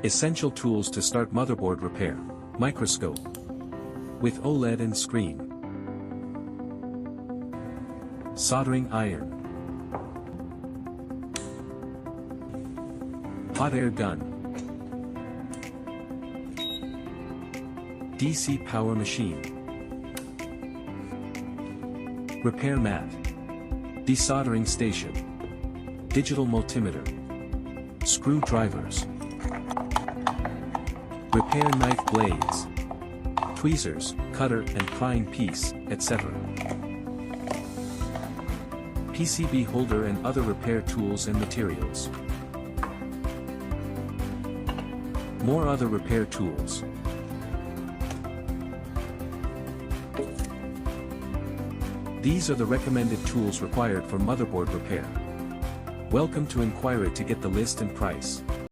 Essential tools to start motherboard repair. Microscope. With OLED and screen. Soldering iron. Hot air gun. DC power machine. Repair mat. Desoldering station. Digital multimeter. Screwdrivers. Repair knife blades. Tweezers, cutter and prying piece, etc. PCB holder and other repair tools and materials. More other repair tools. These are the recommended tools required for motherboard repair. Welcome to Inquiry to get the list and price.